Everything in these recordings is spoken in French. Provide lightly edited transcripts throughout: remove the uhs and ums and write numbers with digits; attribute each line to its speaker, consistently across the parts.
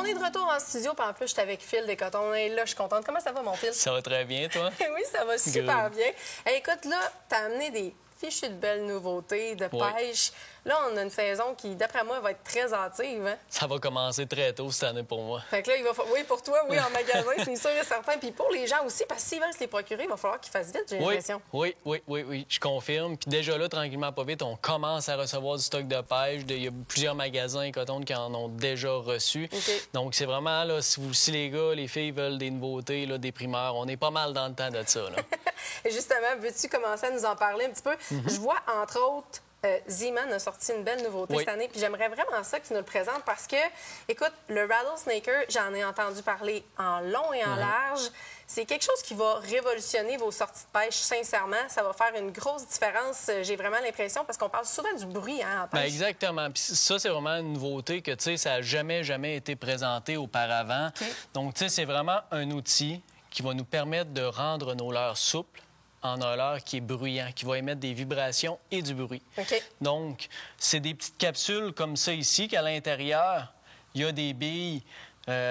Speaker 1: On est de retour en studio, puis en plus, je suis avec Phil Descotons. Et là, je suis contente. Comment ça va, mon Phil?
Speaker 2: Ça va très bien, toi?
Speaker 1: Oui, ça va super bien. Hey, écoute, là, t'as amené des fichues de belles nouveautés de pêche. Là, on a une saison qui, d'après moi, va être très hâtive. Hein?
Speaker 2: Ça va commencer très tôt cette année pour moi.
Speaker 1: Fait que là, oui, pour toi, oui, en magasin, c'est sûr et certain. Puis pour les gens aussi, parce que s'ils veulent se les procurer, il va falloir qu'ils fassent vite, j'ai l'impression.
Speaker 2: Oui, je confirme. Puis déjà là, tranquillement, pas vite, on commence à recevoir du stock de pêche. Il y a plusieurs magasins Coton qui en ont déjà reçu.
Speaker 1: Okay.
Speaker 2: Donc, c'est vraiment, là, si les gars, les filles veulent des nouveautés, là, des primeurs, on est pas mal dans le temps de ça. Là.
Speaker 1: Et justement, veux-tu commencer à nous en parler un petit peu? Je vois, entre autres, Z-Man a sorti une belle nouveauté cette année, puis j'aimerais vraiment ça que tu nous le présentes parce que, écoute, le Rattlesnaker, j'en ai entendu parler en long et en large. C'est quelque chose qui va révolutionner vos sorties de pêche, sincèrement. Ça va faire une grosse différence, j'ai vraiment l'impression, parce qu'on parle souvent du bruit en pêche.
Speaker 2: Bien, exactement. Puis ça, c'est vraiment une nouveauté que, tu sais, ça n'a jamais été présenté auparavant. Okay. Donc, tu sais, c'est vraiment un outil qui va nous permettre de rendre nos leurres souples en un leurre qui est bruyant, qui va émettre des vibrations et du bruit.
Speaker 1: Okay.
Speaker 2: Donc, c'est des petites capsules comme ça ici, qu'à l'intérieur, il y a des billes.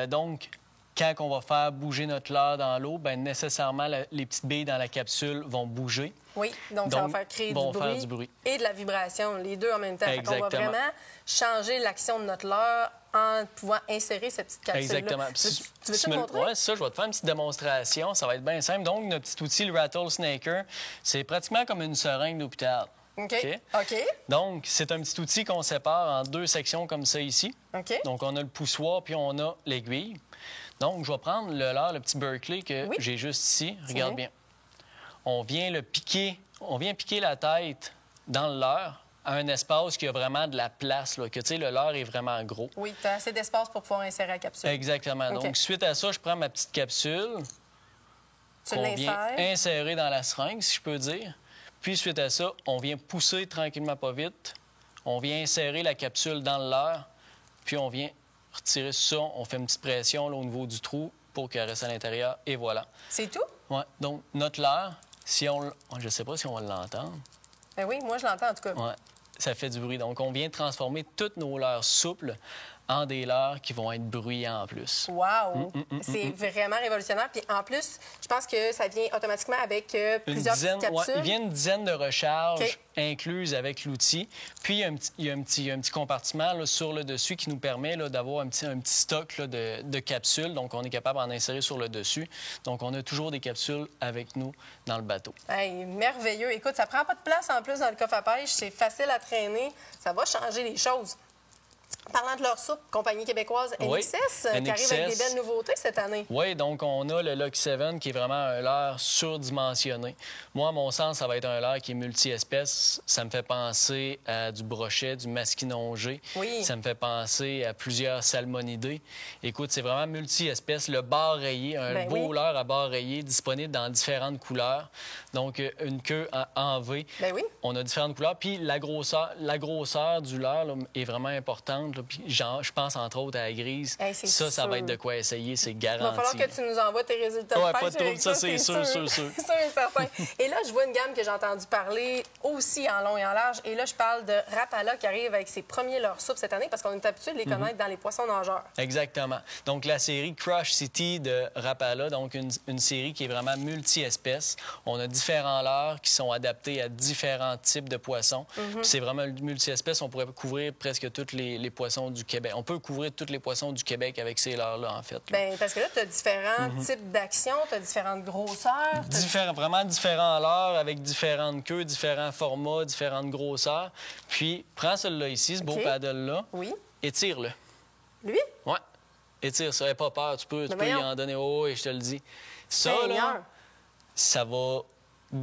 Speaker 2: Donc, quand on va faire bouger notre leurre dans l'eau, bien nécessairement, les petites billes dans la capsule vont bouger.
Speaker 1: Oui, donc ça va faire créer du bruit et de la vibration, les deux en même temps. On va vraiment changer l'action de notre leurre en pouvant insérer cette petite capsule.
Speaker 2: Exactement.
Speaker 1: Tu veux te montrer?
Speaker 2: Oui, c'est ça. Je vais te faire une petite démonstration. Ça va être bien simple. Donc, notre petit outil, le Rattlesnaker, c'est pratiquement comme une seringue d'hôpital.
Speaker 1: OK.
Speaker 2: Donc, c'est un petit outil qu'on sépare en deux sections comme ça ici.
Speaker 1: OK.
Speaker 2: Donc, on a le poussoir puis on a l'aiguille. Donc, je vais prendre le leurre, le petit Berkeley que j'ai juste ici. Regarde bien. On vient piquer la tête dans le leurre à un espace qui a vraiment de la place, là, que, tu sais, le leurre est vraiment gros.
Speaker 1: Oui, tu as assez d'espace pour pouvoir insérer la capsule.
Speaker 2: Exactement. Okay. Donc, suite à ça, je prends ma petite capsule qu'on vient insérer dans la seringue, si je peux dire. Puis, suite à ça, on vient pousser tranquillement pas vite. On vient insérer la capsule dans le leurre, puis on vient retirer ça. On fait une petite pression là, au niveau du trou pour qu'elle reste à l'intérieur, et voilà.
Speaker 1: C'est tout?
Speaker 2: Oui. Donc, notre leurre, si on... Je ne sais pas si on va l'entendre.
Speaker 1: Ben oui, moi, je l'entends en tout cas.
Speaker 2: Oui, ça fait du bruit. Donc, on vient transformer toutes nos leurres souples en des leurres qui vont être bruyants en plus.
Speaker 1: Wow! C'est vraiment révolutionnaire. Puis en plus, je pense que ça vient automatiquement avec plusieurs petites capsules.
Speaker 2: Il vient une dizaine de recharges incluses avec l'outil. Puis, il y a un petit compartiment là, sur le dessus qui nous permet d'avoir un petit stock là, de capsules. Donc, on est capable d'en insérer sur le dessus. Donc, on a toujours des capsules avec nous dans le bateau.
Speaker 1: Hey, merveilleux. Écoute, ça prend pas de place en plus dans le coffre à pêche. C'est facile à traîner. Ça va changer les choses. Parlant de leur soupe, compagnie québécoise NXS, qui arrive avec des belles nouveautés cette année.
Speaker 2: Oui, donc on a le Lucky 7 qui est vraiment un leurre surdimensionné. Moi, à mon sens, ça va être un leurre qui est multi-espèces. Ça me fait penser à du brochet, du masquinongé.
Speaker 1: Oui.
Speaker 2: Ça me fait penser à plusieurs salmonidés. Écoute, c'est vraiment multi-espèces. Le bar rayé, un beau leurre à bar rayé, disponible dans différentes couleurs. Donc, une queue en V. On a différentes couleurs. Puis la grosseur du leurre là, est vraiment importante. Puis je pense entre autres à la grise.
Speaker 1: Hey,
Speaker 2: ça va être de quoi essayer, c'est garanti.
Speaker 1: Il va falloir que tu nous envoies tes résultats de pêche.
Speaker 2: Pas de trouble, ça, c'est sûr.
Speaker 1: Sûr et certain. Et là, je vois une gamme que j'ai entendu parler aussi en long et en large. Et là, je parle de Rapala qui arrive avec ses premiers leurres souples cette année parce qu'on est habitué de les connaître dans les poissons nageurs.
Speaker 2: Exactement. Donc, la série Crush City de Rapala, donc une série qui est vraiment multi-espèces. On a différents leurres qui sont adaptés à différents types de poissons. C'est vraiment multi-espèces. On pourrait couvrir presque tous les poissons du Québec. On peut couvrir tous les poissons du Québec avec ces leurres-là, en fait.
Speaker 1: Bien, parce que là, tu as différents types d'actions, tu as différentes grosseurs.
Speaker 2: Vraiment différents leurres avec différentes queues, différents formats, différentes grosseurs. Puis, prends celui-là ici, ce beau paddle-là.
Speaker 1: Oui.
Speaker 2: Étire-le.
Speaker 1: Lui?
Speaker 2: Oui. Étire ça. N'aie pas peur. Tu peux y en donner. Oh, et je te le dis. Ça, là, ça va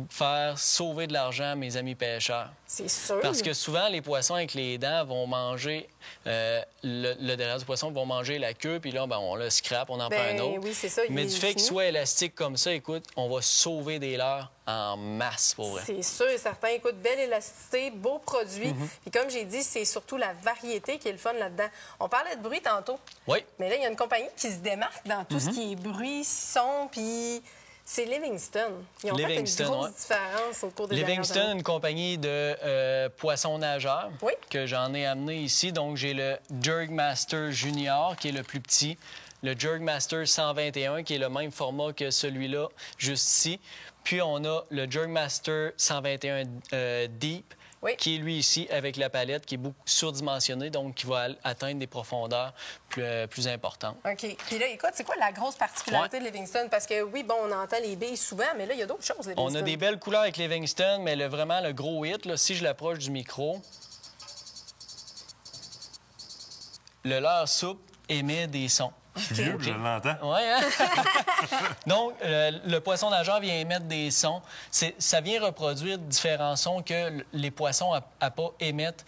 Speaker 2: faire sauver de l'argent à mes amis pêcheurs.
Speaker 1: C'est sûr.
Speaker 2: Parce que souvent, les poissons avec les dents vont manger le derrière du poisson, vont manger la queue, puis là, on le scrape, on en prend un autre.
Speaker 1: Oui, c'est ça.
Speaker 2: Mais du fait qu'il soit élastique comme ça, écoute, on va sauver des leurres en masse, pour vrai.
Speaker 1: C'est sûr et certain. Écoute, belle élasticité, beau produit. Puis comme j'ai dit, c'est surtout la variété qui est le fun là-dedans. On parlait de bruit tantôt.
Speaker 2: Oui.
Speaker 1: Mais là, il y a une compagnie qui se démarque dans tout ce qui est bruit, son, puis... C'est Livingston. Ils ont fait une grosse différence au cours des
Speaker 2: Livingston,
Speaker 1: dernières années.
Speaker 2: une compagnie de poissons nageurs que j'en ai amené ici. Donc, j'ai le Jerkmaster Junior, qui est le plus petit. Le Jerkmaster 121, qui est le même format que celui-là, juste ici. Puis, on a le Jerkmaster 121 Deep, qui est lui ici avec la palette, qui est beaucoup surdimensionnée, donc qui va atteindre des profondeurs plus importantes.
Speaker 1: OK. Puis là, écoute, c'est quoi la grosse particularité de Livingston? Parce que oui, bon, on entend les billes souvent, mais là, il y a d'autres choses, Livingston.
Speaker 2: On a des belles couleurs avec Livingston, mais vraiment, le gros hit, là, si je l'approche du micro, le leurre souple émet des sons.
Speaker 3: Je suis vieux, je l'entends.
Speaker 2: Oui, hein? Donc, le poisson nageur vient émettre des sons. Ça vient reproduire différents sons que les poissons à pas émettent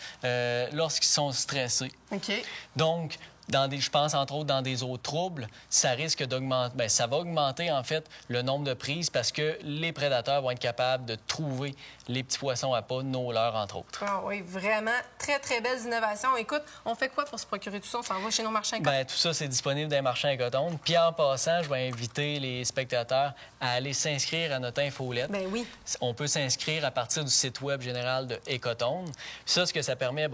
Speaker 2: lorsqu'ils sont stressés.
Speaker 1: OK.
Speaker 2: Donc, je pense, entre autres, dans des eaux troubles, ça risque d'augmenter... Bien, ça va augmenter, en fait, le nombre de prises parce que les prédateurs vont être capables de trouver les petits poissons à pas, nos leurres, entre autres.
Speaker 1: Ah oui, vraiment, très, très belles innovations. Écoute, on fait quoi pour se procurer tout ça? On s'en va chez nos marchands Ecotone?
Speaker 2: Bien, tout ça, c'est disponible dans les marchands Ecotone. Puis, en passant, je vais inviter les spectateurs à aller s'inscrire à notre infolette.
Speaker 1: Bien oui.
Speaker 2: On peut s'inscrire à partir du site web général de Ecotone. Ça, ce que ça permet,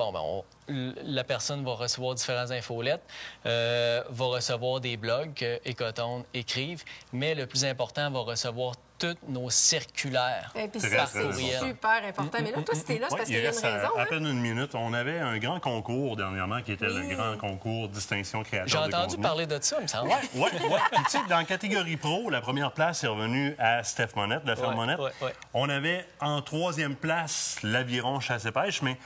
Speaker 2: la personne va recevoir différentes infolettes, va recevoir des blogs que Ecotone écrivent, mais le plus important, va recevoir toutes nos circulaires.
Speaker 1: Et puis ça, c'est super important. Mais là, toi, si t'es là, c'est parce qu'il y a une raison.
Speaker 3: À peine une minute, on avait un grand concours dernièrement qui était le grand concours Distinction Créateur de contenu.
Speaker 2: J'ai entendu parler de ça, il me semble.
Speaker 3: Oui. Tu sais, dans la catégorie pro, la première place est revenue à Steph Monette, de la ferme Monette. On avait en troisième place l'Aviron Chasse-Pêche, mais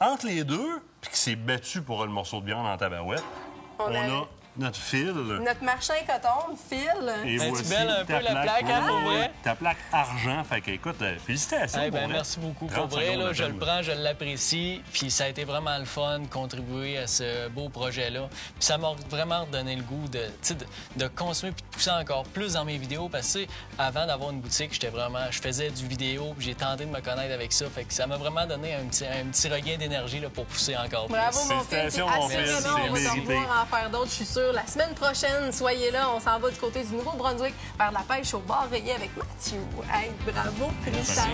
Speaker 3: entre les deux, puis qui s'est battu pour le morceau de viande en tabarouette, on a notre fil.
Speaker 1: Notre marchand Ecotone, Phil.
Speaker 3: Et voici
Speaker 2: belle un peu la plaque, hein, pour vrai?
Speaker 3: Ta plaque argent. Fait que, écoute, félicitations.
Speaker 2: Merci beaucoup. Pour vrai, là, je le prends, je l'apprécie. Puis ça a été vraiment le fun de contribuer à ce beau projet-là. Puis ça m'a vraiment redonné le goût de consommer puis de pousser encore plus dans mes vidéos. Parce que, avant d'avoir une boutique, je faisais du vidéo puis j'ai tenté de me connaître avec ça. Fait que ça m'a vraiment donné un petit regain d'énergie pour pousser encore plus.
Speaker 1: Bravo, mon Phil. Assurément, on va te revoir en faire d'autres, je suis sûre. La semaine prochaine, soyez là. On s'en va du côté du Nouveau-Brunswick vers la pêche au bar rayé avec Mathieu. Hey, bravo, félicitations.